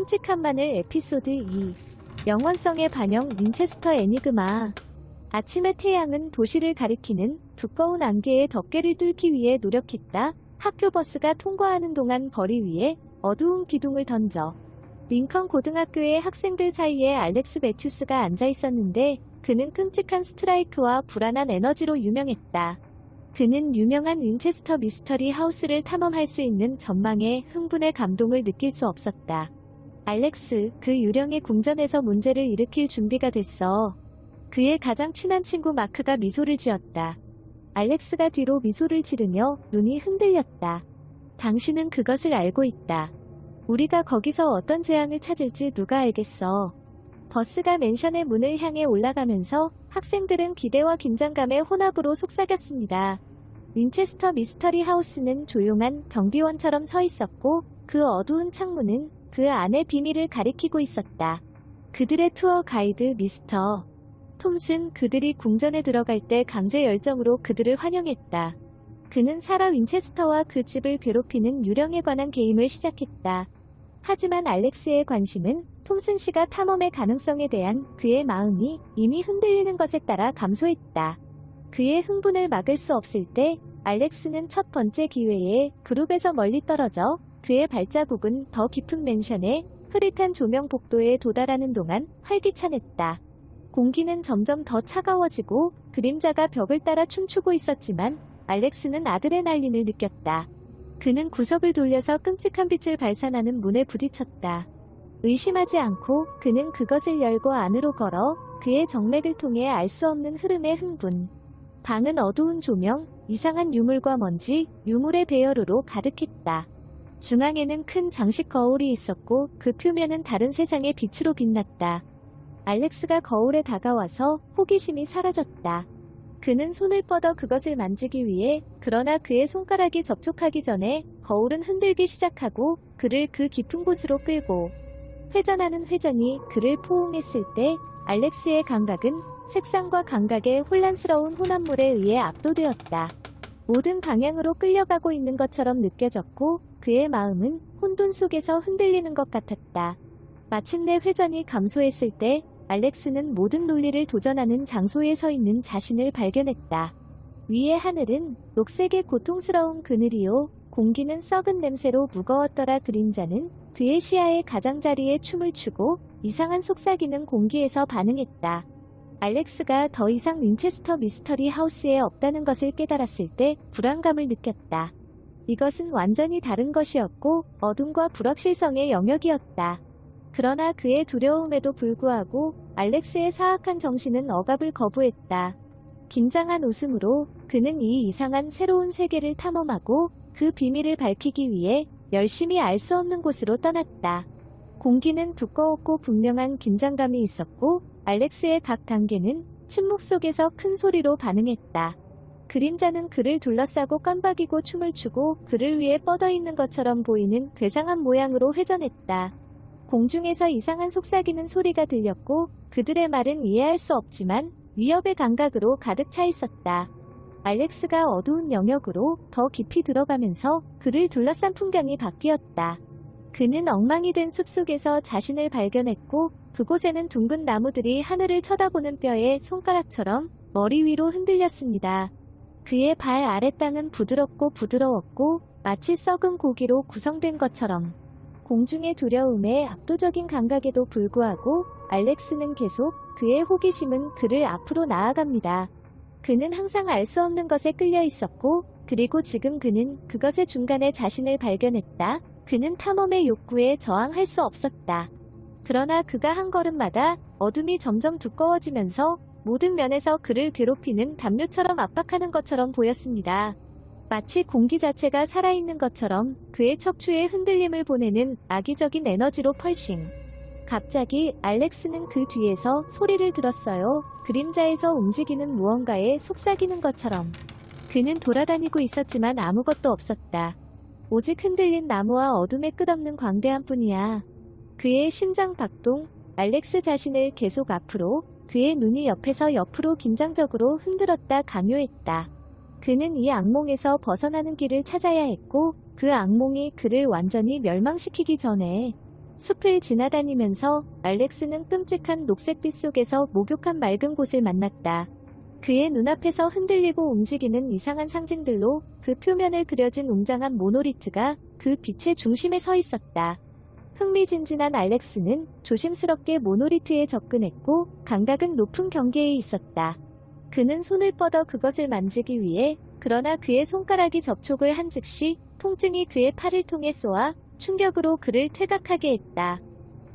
끔찍한 마늘 에피소드 2. 영원성의 반영 윈체스터 애니그마. 아침의 태양은 도시를 가리키는 두꺼운 안개의 덮개를 뚫기 위해 노력했다. 학교 버스가 통과하는 동안 거리 위에 어두운 기둥을 던져 링컨 고등학교의 학생들 사이에 알렉스 매튜스가 앉아 있었는데 그는 끔찍한 스트라이크와 불안한 에너지로 유명했다. 그는 유명한 윈체스터 미스터리 하우스를 탐험할 수 있는 전망에 흥분의 감동을 느낄 수 없었다. 알렉스, 그 유령의 궁전에서 문제를 일으킬 준비가 됐어. 그의 가장 친한 친구 마크가 미소를 지었다. 알렉스가 뒤로 미소를 지르며 눈이 흔들렸다. 당신은 그것을 알고 있다. 우리가 거기서 어떤 재앙을 찾을지 누가 알겠어. 버스가 맨션의 문을 향해 올라가면서 학생들은 기대와 긴장감의 혼합으로 속삭였습니다. 윈체스터 미스터리 하우스는 조용한 경비원처럼 서 있었고 그 어두운 창문은 그 안의 비밀을 가리키고 있었다. 그들의 투어 가이드 미스터 톰슨 그들이 궁전에 들어갈 때 강제 열정으로 그들을 환영했다. 그는 사라 윈체스터와 그 집을 괴롭히는 유령에 관한 게임을 시작했다. 하지만 알렉스의 관심은 톰슨 씨가 탐험의 가능성에 대한 그의 마음이 이미 흔들리는 것에 따라 감소했다. 그의 흥분을 막을 수 없을 때 알렉스는 첫 번째 기회에 그룹에서 멀리 떨어져 그의 발자국은 더 깊은 맨션의 흐릿한 조명 복도에 도달하는 동안 활기찬했다. 공기는 점점 더 차가워지고 그림자가 벽을 따라 춤추고 있었지만 알렉스는 아드레날린을 느꼈다. 그는 구석을 돌려서 끔찍한 빛을 발산하는 문에 부딪혔다. 의심하지 않고 그는 그것을 열고 안으로 걸어 그의 정맥을 통해 알 수 없는 흐름의 흥분. 방은 어두운 조명, 이상한 유물과 먼지, 유물의 배열으로 가득했다. 중앙에는 큰 장식 거울이 있었고 그 표면은 다른 세상의 빛으로 빛났다. 알렉스가 거울에 다가와서 호기심이 사라졌다. 그는 손을 뻗어 그것을 만지기 위해 그러나 그의 손가락이 접촉하기 전에 거울은 흔들기 시작하고 그를 그 깊은 곳으로 끌고 회전하는 회전이 그를 포옹했을 때 알렉스의 감각은 색상과 감각의 혼란스러운 혼합물에 의해 압도되었다. 모든 방향으로 끌려가고 있는 것처럼 느껴졌고 그의 마음은 혼돈 속에서 흔들리는 것 같았다. 마침내 회전이 감소했을 때 알렉스는 모든 논리를 도전하는 장소에 서 있는 자신을 발견했다. 위의 하늘은 녹색의 고통스러운 그늘이요. 공기는 썩은 냄새로 무거웠더라. 그림자는 그의 시야의 가장자리에 춤을 추고 이상한 속삭이는 공기에서 반응했다. 알렉스가 더 이상 윈체스터 미스터리 하우스에 없다는 것을 깨달았을 때 불안감을 느꼈다. 이것은 완전히 다른 것이었고 어둠과 불확실성의 영역이었다. 그러나 그의 두려움에도 불구하고 알렉스의 사악한 정신은 억압을 거부했다. 긴장한 웃음으로 그는 이 이상한 새로운 세계를 탐험하고 그 비밀을 밝히기 위해 열심히 알 수 없는 곳으로 떠났다. 공기는 두꺼웠고 분명한 긴장감이 있었고 알렉스의 각 단계는 침묵 속에서 큰 소리로 반응했다. 그림자는 그를 둘러싸고 깜박이고 춤을 추고 그를 위해 뻗어있는 것처럼 보이는 괴상한 모양으로 회전했다. 공중에서 이상한 속삭이는 소리가 들렸고 그들의 말은 이해할 수 없지만 위협의 감각으로 가득 차 있었다. 알렉스가 어두운 영역으로 더 깊이 들어가면서 그를 둘러싼 풍경이 바뀌었다. 그는 엉망이 된 숲속에서 자신을 발견했고 그곳에는 둥근 나무들이 하늘을 쳐다보는 뼈의 손가락처럼 머리 위로 흔들렸습니다. 그의 발 아래 땅은 부드럽고 부드러웠고 마치 썩은 고기로 구성된 것처럼 공중의 두려움에 압도적인 감각에도 불구하고 알렉스는 계속 그의 호기심은 그를 앞으로 나아갑니다. 그는 항상 알 수 없는 것에 끌려 있었고 그리고 지금 그는 그것의 중간에 자신을 발견했다. 그는 탐험의 욕구에 저항할 수 없었다. 그러나 그가 한 걸음마다 어둠이 점점 두꺼워지면서 모든 면에서 그를 괴롭히는 담요처럼 압박하는 것처럼 보였습니다. 마치 공기 자체가 살아있는 것처럼 그의 척추에 흔들림을 보내는 악의적인 에너지로 펄싱. 갑자기 알렉스는 그 뒤에서 소리를 들었어요. 그림자에서 움직이는 무언가에 속삭이는 것처럼. 그는 돌아다니고 있었지만 아무것도 없었다. 오직 흔들린 나무와 어둠의 끝없는 광대함 뿐이야. 그의 심장 박동, 알렉스 자신을 계속 앞으로, 그의 눈이 옆에서 옆으로 긴장적으로 흔들었다 강요했다. 그는 이 악몽에서 벗어나는 길을 찾아야 했고 그 악몽이 그를 완전히 멸망시키기 전에 숲을 지나다니면서 알렉스는 끔찍한 녹색빛 속에서 목욕한 맑은 곳을 만났다. 그의 눈앞에서 흔들리고 움직이는 이상한 상징들로 그 표면을 그려진 웅장한 모노리트가 그 빛의 중심에 서 있었다. 흥미진진한 알렉스는 조심스럽게 모노리트에 접근했고 감각은 높은 경계에 있었다. 그는 손을 뻗어 그것을 만지기 위해 그러나 그의 손가락이 접촉을 한 즉시 통증이 그의 팔을 통해 쏘아 충격으로 그를 퇴각하게 했다.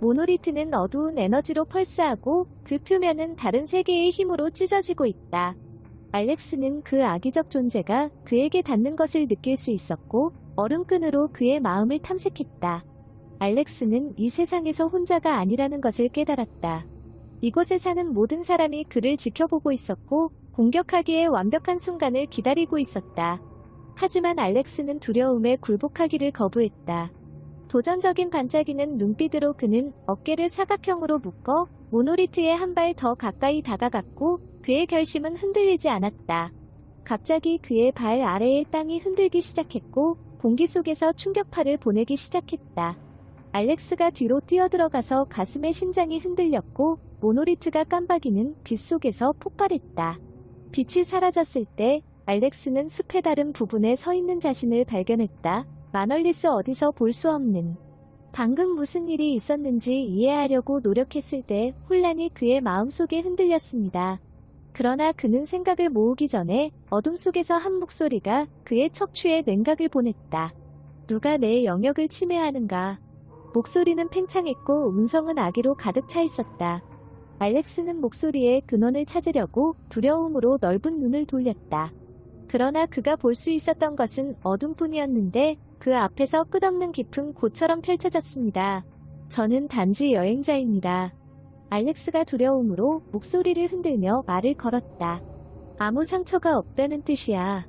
모노리트는 어두운 에너지로 펄스하고 그 표면은 다른 세계의 힘으로 찢어지고 있다. 알렉스는 그 악의적 존재가 그에게 닿는 것을 느낄 수 있었고 얼음끈으로 그의 마음을 탐색했다. 알렉스는 이 세상에서 혼자가 아니라는 것을 깨달았다. 이곳에 사는 모든 사람이 그를 지켜보고 있었고 공격하기에 완벽한 순간을 기다리고 있었다. 하지만 알렉스는 두려움에 굴복하기를 거부했다. 도전적인 반짝이는 눈빛으로 그는 어깨를 사각형으로 묶어 모노리트에 한 발 더 가까이 다가갔고 그의 결심은 흔들리지 않았다. 갑자기 그의 발 아래의 땅이 흔들기 시작했고 공기 속에서 충격파를 보내기 시작했다. 알렉스가 뒤로 뛰어들어가서 가슴에 심장이 흔들렸고 모노리트가 깜박이는 빛 속에서 폭발했다. 빛이 사라졌을 때 알렉스는 숲의 다른 부분에 서 있는 자신을 발견했다. 마널리스 어디서 볼 수 없는. 방금 무슨 일이 있었는지 이해하려고 노력했을 때 혼란이 그의 마음속에 흔들렸습니다. 그러나 그는 생각을 모으기 전에 어둠 속에서 한 목소리가 그의 척추에 냉각을 보냈다. 누가 내 영역을 침해하는가? 목소리는 팽창했고 음성은 악의로 가득 차 있었다. 알렉스는 목소리의 근원을 찾으려고 두려움으로 넓은 눈을 돌렸다. 그러나 그가 볼 수 있었던 것은 어둠뿐이었는데 그 앞에서 끝없는 깊은 고처럼 펼쳐졌습니다. 저는 단지 여행자입니다. 알렉스가 두려움으로 목소리를 흔들며 말을 걸었다. 아무 상처가 없다는 뜻이야.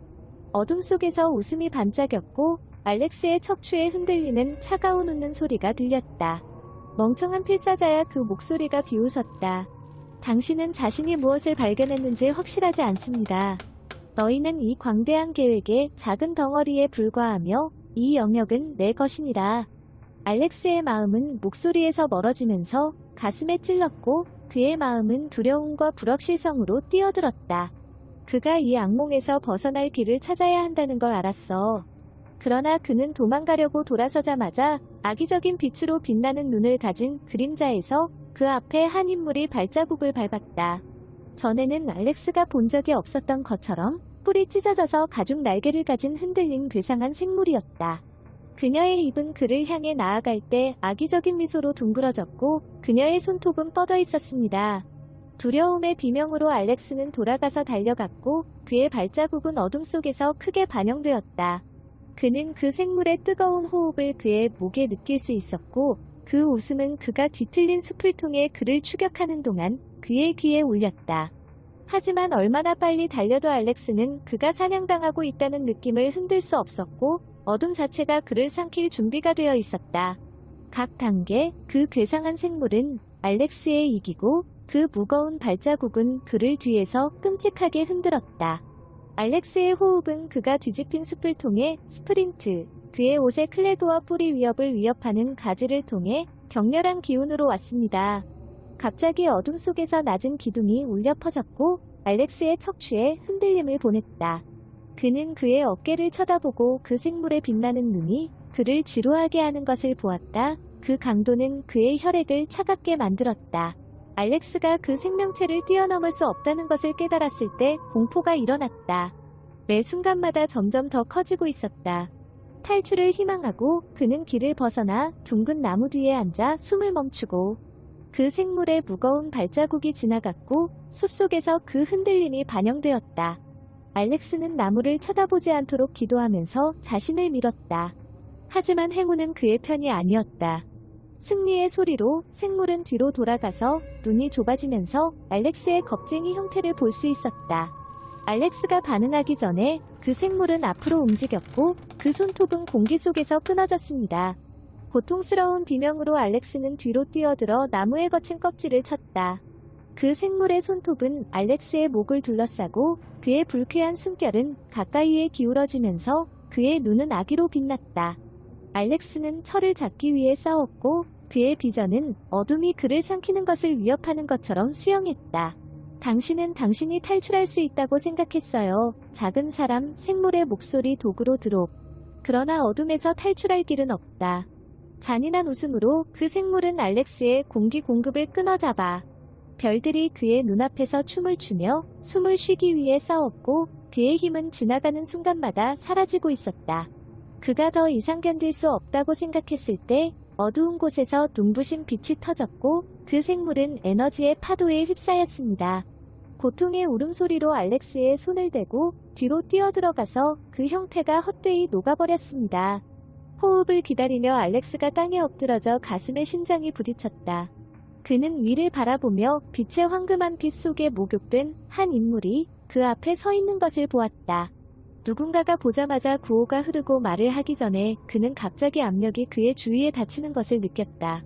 어둠 속에서 웃음이 반짝였고 알렉스의 척추에 흔들리는 차가운 웃는 소리가 들렸다. 멍청한 필사자야. 그 목소리가 비웃었다. 당신은 자신이 무엇을 발견했는지 확실하지 않습니다. 너희는 이 광대한 계획의 작은 덩어리에 불과하며 이 영역은 내 것이니라. 알렉스의 마음은 목소리에서 멀어지면서 가슴에 찔렀고 그의 마음은 두려움과 불확실성으로 뛰어들었다. 그가 이 악몽에서 벗어날 길을 찾아야 한다는 걸 알았어. 그러나 그는 도망가려고 돌아서자마자 악의적인 빛으로 빛나는 눈을 가진 그림자에서 그 앞에 한 인물이 발자국을 밟았다. 전에는 알렉스가 본 적이 없었던 것처럼 뿔이 찢어져서 가죽 날개를 가진 흔들린 괴상한 생물이었다. 그녀의 입은 그를 향해 나아갈 때 악의적인 미소로 둥그러졌고 그녀의 손톱은 뻗어 있었습니다. 두려움의 비명으로 알렉스는 돌아가서 달려갔고 그의 발자국은 어둠 속에서 크게 반영되었다. 그는 그 생물의 뜨거운 호흡을 그의 목에 느낄 수 있었고 그 웃음은 그가 뒤틀린 숲을 통해 그를 추격하는 동안 그의 귀에 울렸다. 하지만 얼마나 빨리 달려도 알렉스는 그가 사냥당하고 있다는 느낌을 흔들 수 없었고 어둠 자체가 그를 삼킬 준비가 되어 있었다. 각 단계 그 괴상한 생물은 알렉스에 이기고 그 무거운 발자국은 그를 뒤에서 끔찍하게 흔들었다. 알렉스의 호흡은 그가 뒤집힌 숲을 통해 스프린트, 그의 옷의 클레드와 뿌리 위협을 위협하는 가지를 통해 격렬한 기운으로 왔습니다. 갑자기 어둠 속에서 낮은 기둥이 울려 퍼졌고 알렉스의 척추에 흔들림을 보냈다. 그는 그의 어깨를 쳐다보고 그 생물의 빛나는 눈이 그를 지루하게 하는 것을 보았다. 그 강도는 그의 혈액을 차갑게 만들었다. 알렉스가 그 생명체를 뛰어넘을 수 없다는 것을 깨달았을 때 공포가 일어났다. 매 순간마다 점점 더 커지고 있었다. 탈출을 희망하고 그는 길을 벗어나 둥근 나무 뒤에 앉아 숨을 멈추고 그 생물의 무거운 발자국이 지나갔고 숲속에서 그 흔들림이 반영되었다. 알렉스는 나무를 쳐다보지 않도록 기도하면서 자신을 밀었다. 하지만 행운은 그의 편이 아니었다. 승리의 소리로 생물은 뒤로 돌아가서 눈이 좁아지면서 알렉스의 겁쟁이 형태를 볼 수 있었다. 알렉스가 반응하기 전에 그 생물은 앞으로 움직였고 그 손톱은 공기 속에서 끊어졌습니다. 고통스러운 비명으로 알렉스는 뒤로 뛰어들어 나무에 거친 껍질을 쳤다. 그 생물의 손톱은 알렉스의 목을 둘러싸고 그의 불쾌한 숨결은 가까이에 기울어지면서 그의 눈은 악의로 빛났다. 알렉스는 철을 잡기 위해 싸웠고 그의 비전은 어둠이 그를 삼키는 것을 위협하는 것처럼 수용했다. 당신은 당신이 탈출할 수 있다고 생각했어요. 작은 사람, 생물의 목소리 도구로 드롭. 그러나 어둠에서 탈출할 길은 없다. 잔인한 웃음으로 그 생물은 알렉스의 공기 공급을 끊어잡아. 별들이 그의 눈앞에서 춤을 추며 숨을 쉬기 위해 싸웠고 그의 힘은 지나가는 순간마다 사라지고 있었다. 그가 더 이상 견딜 수 없다고 생각했을 때 어두운 곳에서 눈부신 빛이 터졌고 그 생물은 에너지의 파도에 휩싸였습니다. 고통의 울음소리로 알렉스의 손을 대고 뒤로 뛰어들어가서 그 형태가 헛되이 녹아버렸습니다. 호흡을 기다리며 알렉스가 땅에 엎드러져 가슴에 심장이 부딪혔다. 그는 위를 바라보며 빛의 황금한 빛 속에 목욕된 한 인물이 그 앞에 서 있는 것을 보았다. 누군가가 보자마자 구호가 흐르고 말을 하기 전에 그는 갑자기 압력이 그의 주위에 닫히는 것을 느꼈다.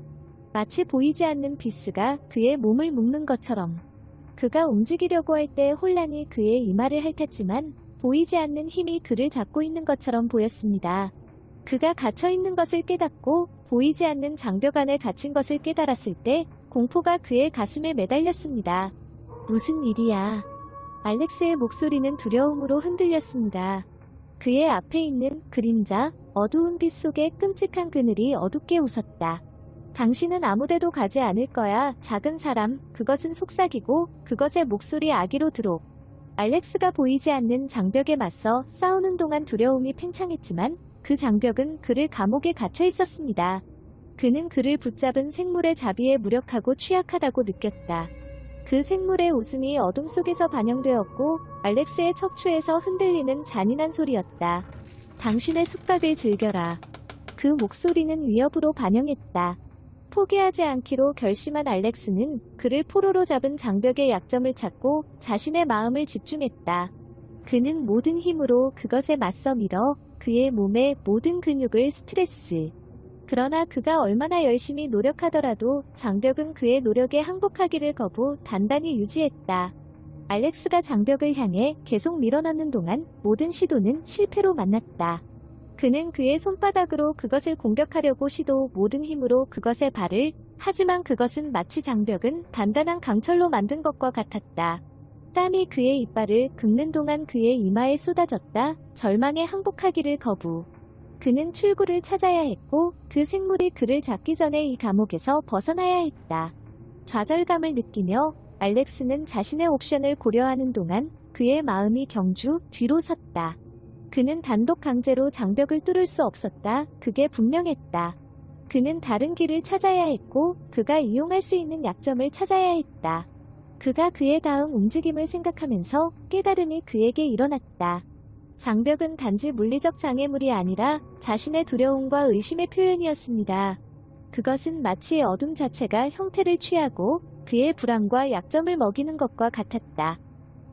마치 보이지 않는 비스가 그의 몸을 묶는 것처럼. 그가 움직이려고 할 때 혼란이 그의 이마를 핥았지만 보이지 않는 힘이 그를 잡고 있는 것처럼 보였습니다. 그가 갇혀있는 것을 깨닫고 보이지 않는 장벽 안에 갇힌 것을 깨달았을 때 공포가 그의 가슴에 매달렸습니다. 무슨 일이야? 알렉스의 목소리는 두려움으로 흔들렸습니다. 그의 앞에 있는 그림자, 어두운 빛 속에 끔찍한 그늘이 어둡게 웃었다. 당신은 아무데도 가지 않을 거야, 작은 사람. 그것은 속삭이고 그것의 목소리 아기로 드롭. 알렉스가 보이지 않는 장벽에 맞서 싸우는 동안 두려움이 팽창했지만 그 장벽은 그를 감옥에 갇혀 있었습니다. 그는 그를 붙잡은 생물의 자비에 무력하고 취약하다고 느꼈다. 그 생물의 웃음이 어둠 속에서 반영되었고 알렉스의 척추에서 흔들리는 잔인한 소리였다. 당신의 숙박을 즐겨라. 그 목소리는 위협으로 반영했다. 포기하지 않기로 결심한 알렉스는 그를 포로로 잡은 장벽의 약점을 찾고 자신의 마음을 집중했다. 그는 모든 힘으로 그것에 맞서 밀어 그의 몸의 모든 근육을 스트레스. 그러나 그가 얼마나 열심히 노력하더라도 장벽은 그의 노력에 항복하기를 거부 단단히 유지했다. 알렉스가 장벽을 향해 계속 밀어넣는 동안 모든 시도는 실패로 만났다. 그는 그의 손바닥으로 그것을 공격하려고 시도 모든 힘으로 그것의 발을, 하지만 그것은 마치 장벽은 단단한 강철로 만든 것과 같았다. 땀이 그의 이빨을 긁는 동안 그의 이마에 쏟아졌다. 절망에 항복하기를 거부. 그는 출구를 찾아야 했고 그 생물이 그를 잡기 전에 이 감옥에서 벗어나야 했다. 좌절감을 느끼며 알렉스는 자신의 옵션을 고려하는 동안 그의 마음이 경주 뒤로 섰다. 그는 단독 강제로 장벽을 뚫을 수 없었다. 그게 분명했다. 그는 다른 길을 찾아야 했고 그가 이용할 수 있는 약점을 찾아야 했다. 그가 그의 다음 움직임을 생각하면서 깨달음이 그에게 일어났다. 장벽은 단지 물리적 장애물이 아니라 자신의 두려움과 의심의 표현이었습니다. 그것은 마치 어둠 자체가 형태를 취하고 그의 불안과 약점을 먹이는 것과 같았다.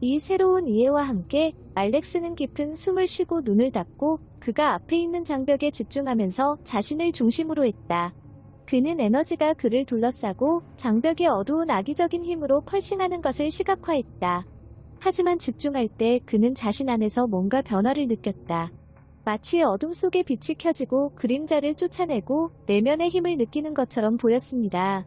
이 새로운 이해와 함께 알렉스는 깊은 숨을 쉬고 눈을 닫고 그가 앞에 있는 장벽에 집중하면서 자신을 중심으로 했다. 그는 에너지가 그를 둘러싸고 장벽의 어두운 악의적인 힘으로 펄싱하는 것을 시각화했다. 하지만 집중할 때 그는 자신 안에서 뭔가 변화를 느꼈다. 마치 어둠 속에 빛이 켜지고 그림자를 쫓아내고 내면의 힘을 느끼는 것처럼 보였습니다.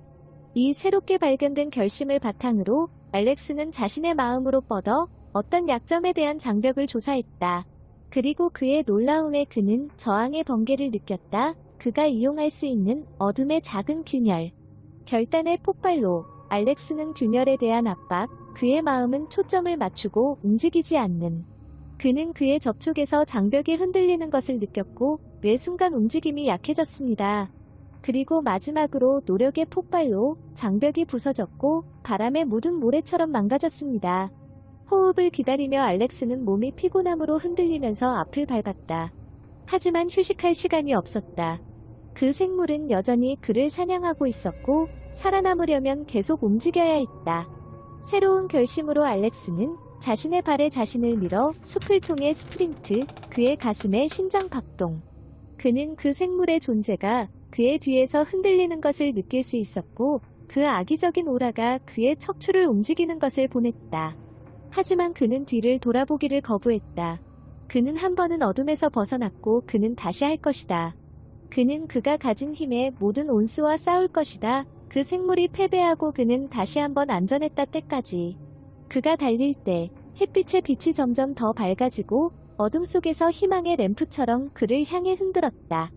이 새롭게 발견된 결심을 바탕으로 알렉스는 자신의 마음으로 뻗어 어떤 약점에 대한 장벽을 조사했다. 그리고 그의 놀라움에 그는 저항의 번개를 느꼈다. 그가 이용할 수 있는 어둠의 작은 균열. 결단의 폭발로 알렉스는 균열에 대한 압박, 그의 마음은 초점을 맞추고 움직이지 않는. 그는 그의 접촉에서 장벽이 흔들리는 것을 느꼈고 매 순간 움직임이 약해졌습니다. 그리고 마지막으로 노력의 폭발로 장벽이 부서졌고 바람에 묻은 모래처럼 망가졌습니다. 호흡을 기다리며 알렉스는 몸이 피곤함으로 흔들리면서 앞을 밟았다. 하지만 휴식할 시간이 없었다. 그 생물은 여전히 그를 사냥하고 있었고 살아남으려면 계속 움직여야 했다. 새로운 결심으로 알렉스는 자신의 발에 자신을 밀어 숲을 통해 스프린트, 그의 가슴에 심장 박동. 그는 그 생물의 존재가 그의 뒤에서 흔들리는 것을 느낄 수 있었고 그 악의적인 오라가 그의 척추를 움직이는 것을 보냈다. 하지만 그는 뒤를 돌아보기를 거부했다. 그는 한 번은 어둠에서 벗어났고 그는 다시 할 것이다. 그는 그가 가진 힘의 모든 온스와 싸울 것이다. 그 생물이 패배하고 그는 다시 한번 안전했다 때까지. 그가 달릴 때 햇빛의 빛이 점점 더 밝아지고 어둠 속에서 희망의 램프처럼 그를 향해 흔들었다.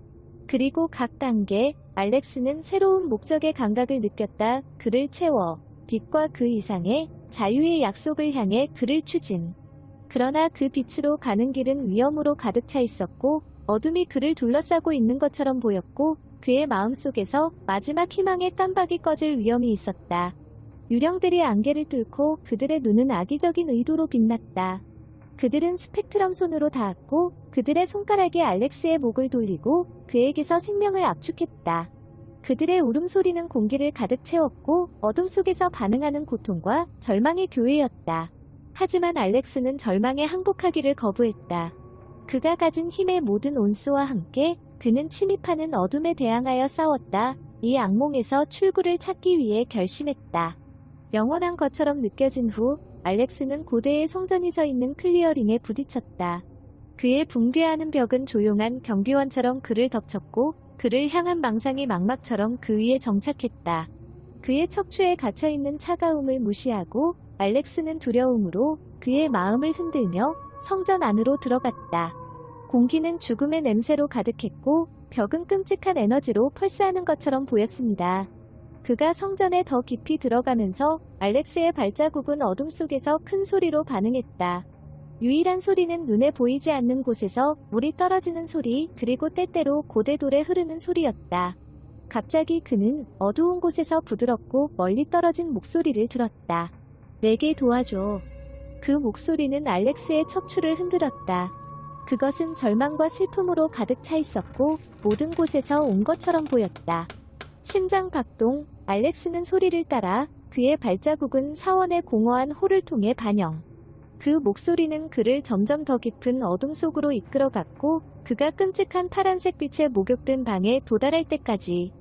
그리고 각 단계 알렉스는 새로운 목적의 감각을 느꼈다. 그를 채워 빛과 그 이상의 자유의 약속을 향해 그를 추진. 그러나 그 빛으로 가는 길은 위험으로 가득 차 있었고 어둠이 그를 둘러싸고 있는 것처럼 보였고 그의 마음속에서 마지막 희망의 깜박이 꺼질 위험이 있었다. 유령들이 안개를 뚫고 그들의 눈은 악의적인 의도로 빛났다. 그들은 스펙트럼 손으로 닿았고 그들의 손가락이 알렉스의 목을 돌리고 그에게서 생명을 압축했다. 그들의 울음소리는 공기를 가득 채웠고 어둠 속에서 반응하는 고통과 절망의 교회였다. 하지만 알렉스는 절망에 항복하기를 거부했다. 그가 가진 힘의 모든 온스와 함께 그는 침입하는 어둠에 대항하여 싸웠다. 이 악몽에서 출구를 찾기 위해 결심했다. 영원한 것처럼 느껴진 후 알렉스는 고대의 성전이 서 있는 클리어링에 부딪혔다. 그의 붕괴하는 벽은 조용한 경비원처럼 그를 덮쳤고 그를 향한 망상이 망막처럼 그 위에 정착했다. 그의 척추에 갇혀있는 차가움을 무시하고 알렉스는 두려움으로 그의 마음을 흔들며 성전 안으로 들어갔다. 공기는 죽음의 냄새로 가득했고 벽은 끔찍한 에너지로 펄스하는 것처럼 보였습니다. 그가 성전에 더 깊이 들어가면서 알렉스의 발자국은 어둠 속에서 큰 소리로 반응했다. 유일한 소리는 눈에 보이지 않는 곳에서 물이 떨어지는 소리 그리고 때때로 고대돌에 흐르는 소리였다. 갑자기 그는 어두운 곳에서 부드럽고 멀리 떨어진 목소리를 들었다. 내게 도와줘. 그 목소리는 알렉스의 척추를 흔들었다. 그것은 절망과 슬픔으로 가득 차 있었고 모든 곳에서 온 것처럼 보였다. 심장 박동, 알렉스는 소리를 따라 그의 발자국은 사원의 공허한 홀을 통해 반영. 그 목소리는 그를 점점 더 깊은 어둠 속으로 이끌어갔고 그가 끔찍한 파란색 빛에 목욕된 방에 도달할 때까지.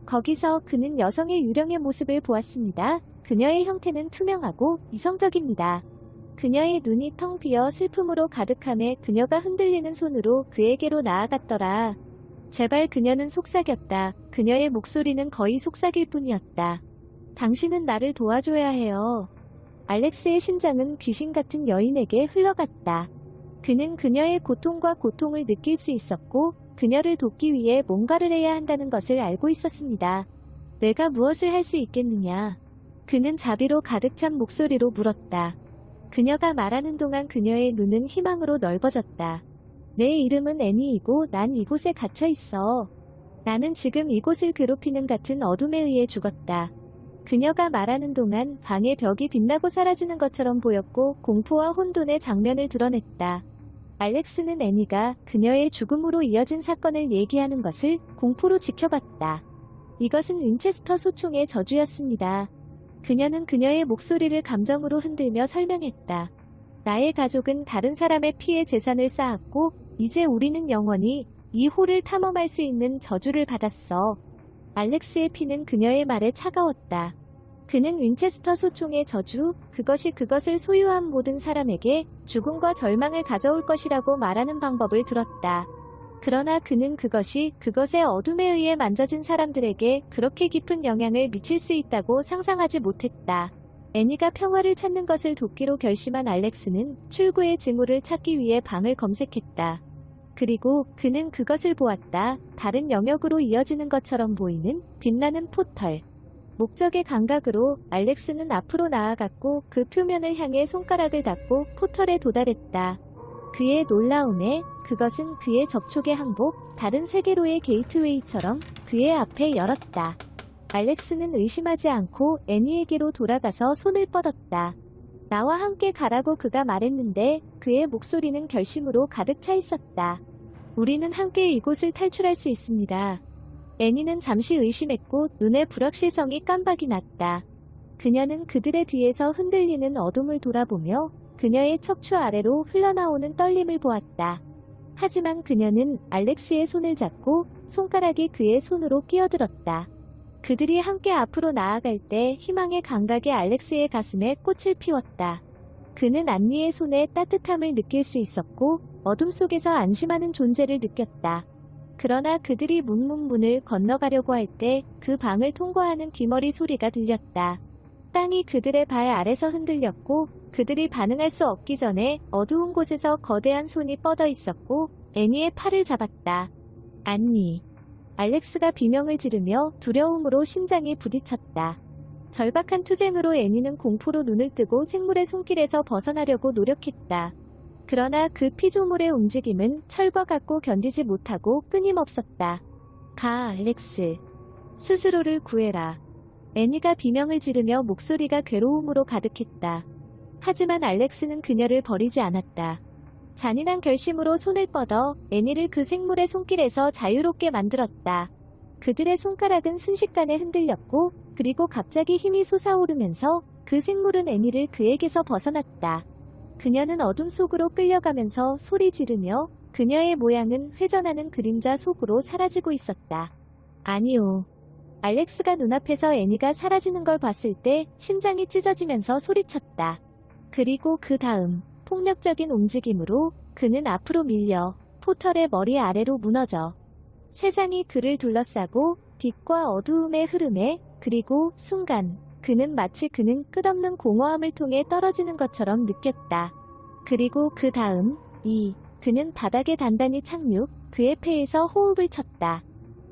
거기서 그는 여성의 유령의 모습을 보았습니다. 그녀의 형태는 투명하고 이성적입니다. 그녀의 눈이 텅 비어 슬픔으로 가득함에 그녀가 흔들리는 손으로 그에게로 나아갔더라. 제발 그녀는 속삭였다. 그녀의 목소리는 거의 속삭일 뿐이었다. 당신은 나를 도와줘야 해요. 알렉스의 심장은 귀신 같은 여인에게 흘러갔다. 그는 그녀의 고통과 고통을 느낄 수 있었고 그녀를 돕기 위해 뭔가를 해야 한다는 것을 알고 있었습니다. 내가 무엇을 할 수 있겠느냐? 그는 자비로 가득 찬 목소리로 물었다. 그녀가 말하는 동안 그녀의 눈은 희망으로 넓어졌다. 내 이름은 애니이고 난 이곳에 갇혀 있어. 나는 지금 이곳을 괴롭히는 같은 어둠에 의해 죽었다. 그녀가 말하는 동안 방의 벽이 빛나고 사라지는 것처럼 보였고 공포와 혼돈의 장면을 드러냈다. 알렉스는 애니가 그녀의 죽음으로 이어진 사건을 얘기하는 것을 공포로 지켜봤다. 이것은 윈체스터 소총의 저주였습니다. 그녀는 그녀의 목소리를 감정으로 흔들며 설명했다. 나의 가족은 다른 사람의 피해 재산을 쌓았고 이제 우리는 영원히 이 홀을 탐험할 수 있는 저주를 받았어. 알렉스의 피는 그녀의 말에 차가웠다. 그는 윈체스터 소총의 저주, 그것이 그것을 소유한 모든 사람에게 죽음과 절망을 가져올 것이라고 말하는 방법을 들었다. 그러나 그는 그것이 그것의 어둠에 의해 만져진 사람들에게 그렇게 깊은 영향을 미칠 수 있다고 상상하지 못했다. 애니가 평화를 찾는 것을 돕기로 결심한 알렉스는 출구의 징후를 찾기 위해 방을 검색했다. 그리고 그는 그것을 보았다. 다른 영역으로 이어지는 것처럼 보이는 빛나는 포털. 목적의 감각으로 알렉스는 앞으로 나아갔고 그 표면을 향해 손가락을 닿고 포털에 도달했다. 그의 놀라움에 그것은 그의 접촉의 항복, 다른 세계로의 게이트웨이처럼 그의 앞에 열었다. 알렉스는 의심하지 않고 애니에게로 돌아가서 손을 뻗었다. 나와 함께 가라고 그가 말했는데 그의 목소리는 결심으로 가득 차 있었다. 우리는 함께 이곳을 탈출할 수 있습니다. 애니는 잠시 의심했고 눈에 불확실성이 깜박이 났다. 그녀는 그들의 뒤에서 흔들리는 어둠을 돌아보며 그녀의 척추 아래로 흘러나오는 떨림을 보았다. 하지만 그녀는 알렉스의 손을 잡고 손가락이 그의 손으로 끼어들었다. 그들이 함께 앞으로 나아갈 때 희망의 감각이 알렉스의 가슴에 꽃을 피웠다. 그는 안니의 손에 따뜻함을 느낄 수 있었고 어둠 속에서 안심하는 존재를 느꼈다. 그러나 그들이 문을 건너가려고 할 때 그 방을 통과하는 귀머리 소리가 들렸다. 땅이 그들의 발 아래서 흔들렸고 그들이 반응할 수 없기 전에 어두운 곳에서 거대한 손이 뻗어 있었고 애니의 팔을 잡았다. 안니. 알렉스가 비명을 지르며 두려움으로 심장이 부딪혔다. 절박한 투쟁으로 애니는 공포로 눈을 뜨고 생물의 손길에서 벗어나려고 노력했다. 그러나 그 피조물의 움직임은 철과 같고 견디지 못하고 끊임없었다. 가, 알렉스. 스스로를 구해라. 애니가 비명을 지르며 목소리가 괴로움으로 가득했다. 하지만 알렉스는 그녀를 버리지 않았다. 잔인한 결심으로 손을 뻗어 애니를 그 생물의 손길에서 자유롭게 만들었다. 그들의 손가락은 순식간에 흔들렸고 그리고 갑자기 힘이 솟아오르면서 그 생물은 애니를 그에게서 벗어났다. 그녀는 어둠 속으로 끌려가면서 소리 지르며 그녀의 모양은 회전하는 그림자 속으로 사라지고 있었다. 아니요. 알렉스가 눈앞에서 애니가 사라지는 걸 봤을 때 심장이 찢어지면서 소리쳤다. 그리고 그 다음 폭력적인 움직임으로 그는 앞으로 밀려 포털의 머리 아래로 무너져. 세상이 그를 둘러싸고 빛과 어두움의 흐름에 그리고 순간 그는 마치 그는 끝없는 공허함을 통해 떨어지는 것처럼 느꼈다. 그리고 그 다음 그는 바닥에 단단히 착륙, 그의 폐에서 호흡을 쳤다.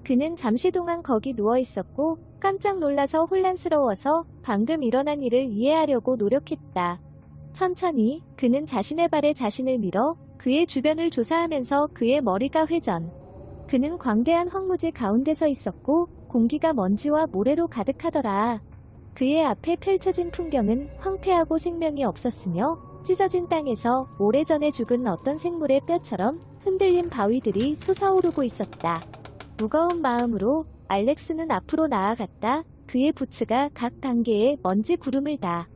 그는 잠시 동안 거기 누워 있었고 깜짝 놀라서 혼란스러워서 방금 일어난 일을 이해하려고 노력했다. 천천히 그는 자신의 발에 자신을 밀어 그의 주변을 조사하면서 그의 머리가 회전. 그는 광대한 황무지 가운데 서 있었고 공기가 먼지와 모래로 가득하더라. 그의 앞에 펼쳐진 풍경은 황폐하고 생명이 없었으며 찢어진 땅에서 오래전에 죽은 어떤 생물의 뼈처럼 흔들린 바위들이 솟아오르고 있었다. 무거운 마음으로 알렉스는 앞으로 나아갔다. 그의 부츠가 각 단계에 먼지 구름을 다.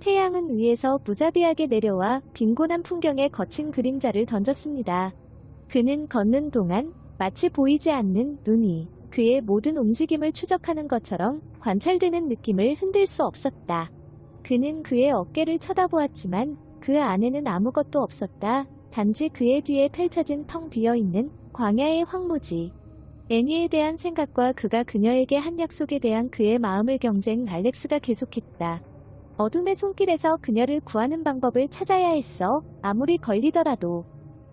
태양은 위에서 무자비하게 내려와 빈곤한 풍경에 거친 그림자를 던졌습니다. 그는 걷는 동안 마치 보이지 않는 눈이 그의 모든 움직임을 추적하는 것처럼 관찰되는 느낌을 흔들 수 없었다. 그는 그의 어깨를 쳐다보았지만 그 안에는 아무것도 없었다. 단지 그의 뒤에 펼쳐진 텅 비어있는 광야의 황무지. 애니에 대한 생각과 그가 그녀에게 한 약속에 대한 그의 마음을 경쟁 알렉스가 계속했다. 어둠의 손길에서 그녀를 구하는 방법을 찾아야 했어. 아무리 걸리더라도.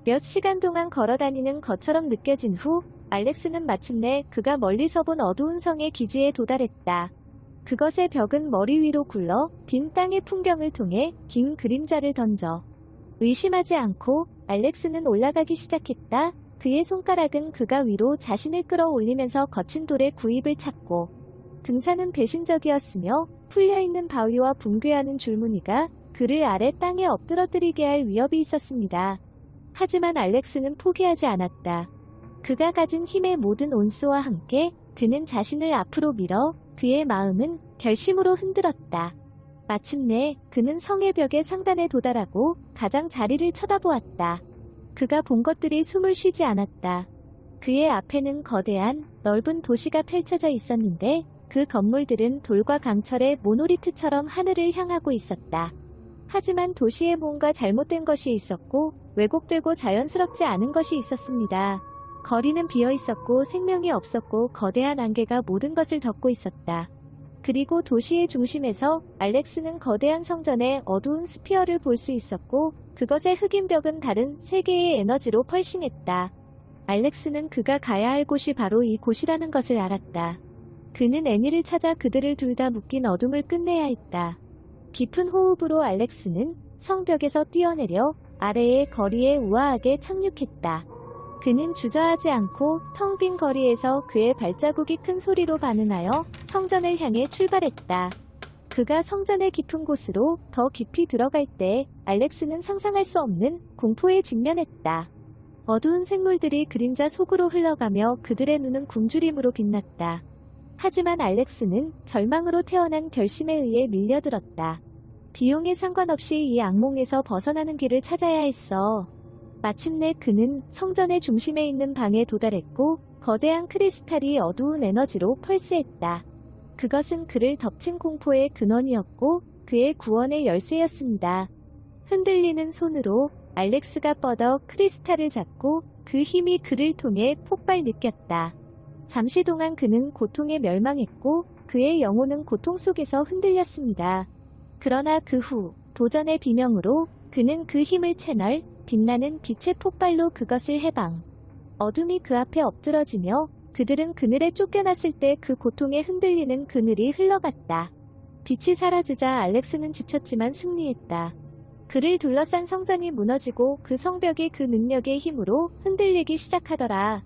몇 시간 동안 걸어다니는 것처럼 느껴진 후 알렉스는 마침내 그가 멀리서 본 어두운 성의 기지에 도달했다. 그것의 벽은 머리 위로 굴러 빈 땅의 풍경을 통해 긴 그림자를 던져. 의심하지 않고 알렉스는 올라가기 시작했다. 그의 손가락은 그가 위로 자신을 끌어올리면서 거친 돌의 구입을 찾고 등산은 배신적이었으며 풀려있는 바위와 붕괴하는 줄무늬가 그를 아래 땅에 엎드러뜨리게 할 위협이 있었습니다. 하지만 알렉스는 포기하지 않았다. 그가 가진 힘의 모든 온스와 함께 그는 자신을 앞으로 밀어 그의 마음은 결심으로 흔들었다. 마침내 그는 성의 벽의 상단에 도달하고 가장자리를 쳐다보았다. 그가 본 것들이 숨을 쉬지 않았다. 그의 앞에는 거대한 넓은 도시가 펼쳐져 있었는데 그 건물들은 돌과 강철의 모노리트처럼 하늘을 향하고 있었다. 하지만 도시에 뭔가 잘못된 것이 있었고 왜곡되고 자연스럽지 않은 것이 있었습니다. 거리는 비어 있었고 생명이 없었고 거대한 안개가 모든 것을 덮고 있었다. 그리고 도시의 중심에서 알렉스는 거대한 성전의 어두운 스피어를 볼 수 있었고 그것의 흑인 벽은 다른 세계의 에너지로 펄싱했다. 알렉스는 그가 가야 할 곳이 바로 이 곳이라는 것을 알았다. 그는 애니를 찾아 그들을 둘 다 묶인 어둠을 끝내야 했다. 깊은 호흡으로 알렉스는 성벽에서 뛰어내려 아래의 거리에 우아하게 착륙했다. 그는 주저하지 않고 텅 빈 거리에서 그의 발자국이 큰 소리로 반응하여 성전을 향해 출발했다. 그가 성전의 깊은 곳으로 더 깊이 들어갈 때 알렉스는 상상할 수 없는 공포에 직면했다. 어두운 생물들이 그림자 속으로 흘러가며 그들의 눈은 굶주림으로 빛났다. 하지만 알렉스는 절망으로 태어난 결심에 의해 밀려들었다. 비용에 상관없이 이 악몽에서 벗어나는 길을 찾아야 했어. 마침내 그는 성전의 중심에 있는 방에 도달했고 거대한 크리스탈이 어두운 에너지로 펄스했다. 그것은 그를 덮친 공포의 근원이었고 그의 구원의 열쇠였습니다. 흔들리는 손으로 알렉스가 뻗어 크리스탈을 잡고 그 힘이 그를 통해 폭발 느꼈다. 잠시 동안 그는 고통에 멸망했고 그의 영혼은 고통 속에서 흔들렸습니다. 그러나 그 후 도전의 비명으로 그는 그 힘을 채널 빛나는 빛의 폭발로 그것을 해방. 어둠이 그 앞에 엎드러지며 그들은 그늘에 쫓겨났을 때 그 고통에 흔들리는 그늘이 흘러갔다. 빛이 사라지자 알렉스는 지쳤지만 승리했다. 그를 둘러싼 성전이 무너지고 그 성벽이 그 능력의 힘으로 흔들리기 시작하더라.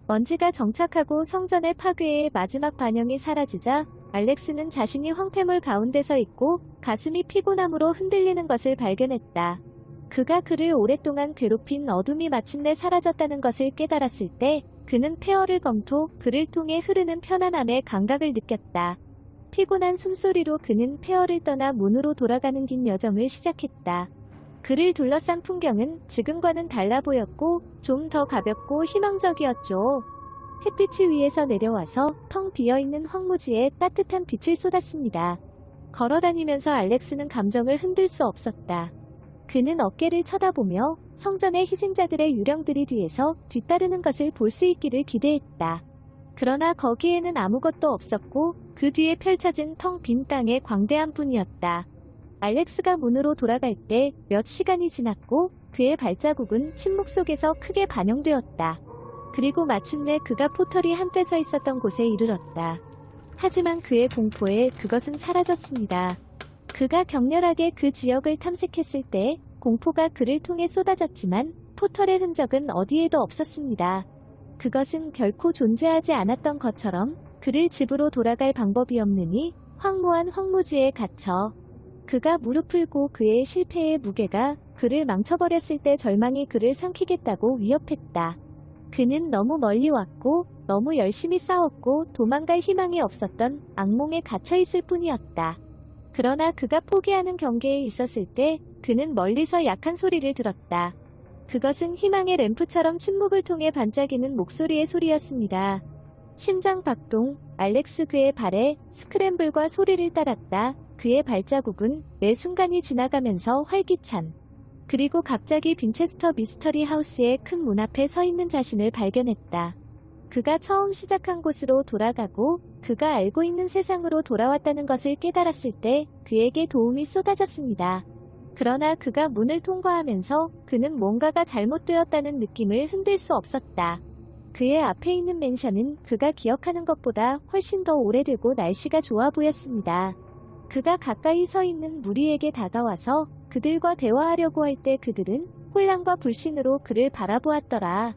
먼지가 정착하고 성전의 파괴의 마지막 반영이 사라지자 알렉스는 자신이 황폐물 가운데 서 있고 가슴이 피곤함으로 흔들리는 것을 발견했다. 그가 그를 오랫동안 괴롭힌 어둠이 마침내 사라졌다는 것을 깨달았을 때 그는 폐허를 검토 그를 통해 흐르는 편안함의 감각을 느꼈다. 피곤한 숨소리로 그는 폐허를 떠나 문으로 돌아가는 긴 여정을 시작했다. 그를 둘러싼 풍경은 지금과는 달라 보였고 좀 더 가볍고 희망적이었죠. 햇빛이 위에서 내려와서 텅 비어있는 황무지에 따뜻한 빛을 쏟았습니다. 걸어다니면서 알렉스는 감정을 흔들 수 없었다. 그는 어깨를 쳐다보며 성전의 희생자들의 유령들이 뒤에서 뒤따르는 것을 볼 수 있기를 기대했다. 그러나 거기에는 아무것도 없었고 그 뒤에 펼쳐진 텅 빈 땅의 광대한 뿐이었다. 알렉스가 문으로 돌아갈 때 몇 시간이 지났고 그의 발자국은 침묵 속에서 크게 반영되었다. 그리고 마침내 그가 포털이 한때 서 있었던 곳에 이르렀다. 하지만 그의 공포에 그것은 사라졌습니다. 그가 격렬하게 그 지역을 탐색했을 때 공포가 그를 통해 쏟아졌지만 포털의 흔적은 어디에도 없었습니다. 그것은 결코 존재하지 않았던 것처럼 그를 집으로 돌아갈 방법이 없느니 황무한 황무지에 갇혀 그가 무릎을 꿇고 그의 실패의 무게가 그를 망쳐버렸을 때 절망이 그를 삼키겠다고 위협했다. 그는 너무 멀리 왔고 너무 열심히 싸웠고 도망갈 희망이 없었던 악몽에 갇혀있을 뿐이었다. 그러나 그가 포기하는 경계에 있었을 때 그는 멀리서 약한 소리를 들었다. 그것은 희망의 램프처럼 침묵을 통해 반짝이는 목소리의 소리였습니다. 심장 박동, 알렉스 그의 발에 스크램블과 소리를 따랐다. 그의 발자국은 매 순간이 지나가면서 활기찬. 그리고 갑자기 빈체스터 미스터리 하우스의 큰 문 앞에 서 있는 자신을 발견했다. 그가 처음 시작한 곳으로 돌아가고 그가 알고 있는 세상으로 돌아왔다는 것을 깨달았을 때 그에게 도움이 쏟아졌습니다. 그러나 그가 문을 통과하면서 그는 뭔가가 잘못되었다는 느낌을 흔들 수 없었다. 그의 앞에 있는 맨션은 그가 기억하는 것보다 훨씬 더 오래되고 날씨가 좋아 보였습니다. 그가 가까이 서 있는 무리에게 다가와서 그들과 대화하려고 할 때 그들은 혼란과 불신으로 그를 바라보았더라.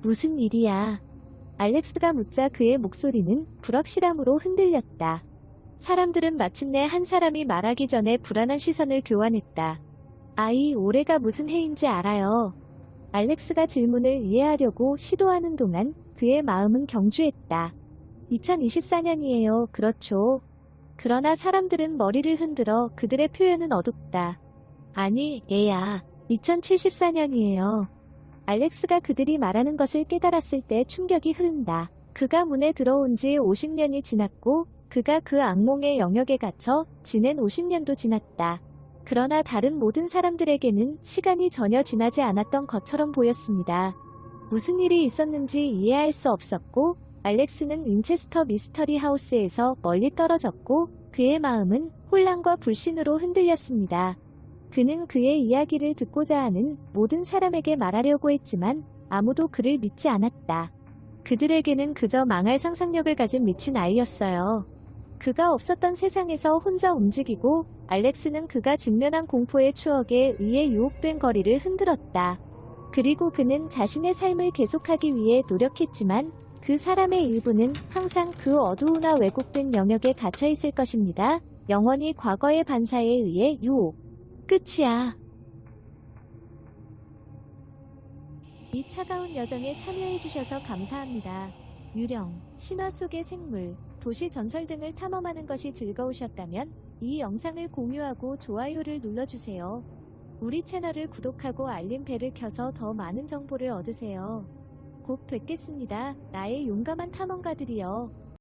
무슨 일이야? 알렉스가 묻자 그의 목소리는 불확실함으로 흔들렸다. 사람들은 마침내 한 사람이 말하기 전에 불안한 시선을 교환했다. 아이, 올해가 무슨 해인지 알아요. 알렉스가 질문을 이해하려고 시도하는 동안 그의 마음은 경주했다. 2024년이에요. 그렇죠. 그러나 사람들은 머리를 흔들어 그들의 표현은 어둡다. 아니, 얘야. 2074년이에요. 알렉스가 그들이 말하는 것을 깨달았을 때 충격이 흐른다. 그가 문에 들어온 지 50년이 지났고 그가 그 악몽의 영역에 갇혀 지낸 50년도 지났다. 그러나 다른 모든 사람들에게는 시간이 전혀 지나지 않았던 것처럼 보였습니다. 무슨 일이 있었는지 이해할 수 없었고 알렉스는 윈체스터 미스터리 하우스에서 멀리 떨어졌고 그의 마음은 혼란과 불신으로 흔들렸습니다. 그는 그의 이야기를 듣고자 하는 모든 사람에게 말하려고 했지만 아무도 그를 믿지 않았다. 그들에게는 그저 망할 상상력을 가진 미친 아이였어요. 그가 없었던 세상에서 혼자 움직이고 알렉스는 그가 직면한 공포의 추억에 의해 유혹된 거리를 흔들었다. 그리고 그는 자신의 삶을 계속하기 위해 노력했지만 그 사람의 일부는 항상 그 어두우나 왜곡된 영역에 갇혀 있을 것입니다. 영원히 과거의 반사에 의해 유혹. 끝이야. 이 차가운 여정에 참여해주셔서 감사합니다. 유령, 신화 속의 생물, 도시 전설 등을 탐험하는 것이 즐거우셨다면 이 영상을 공유하고 좋아요를 눌러주세요. 우리 채널을 구독하고 알림벨을 켜서 더 많은 정보를 얻으세요. 곧 뵙겠습니다. 나의 용감한 탐험가들이여.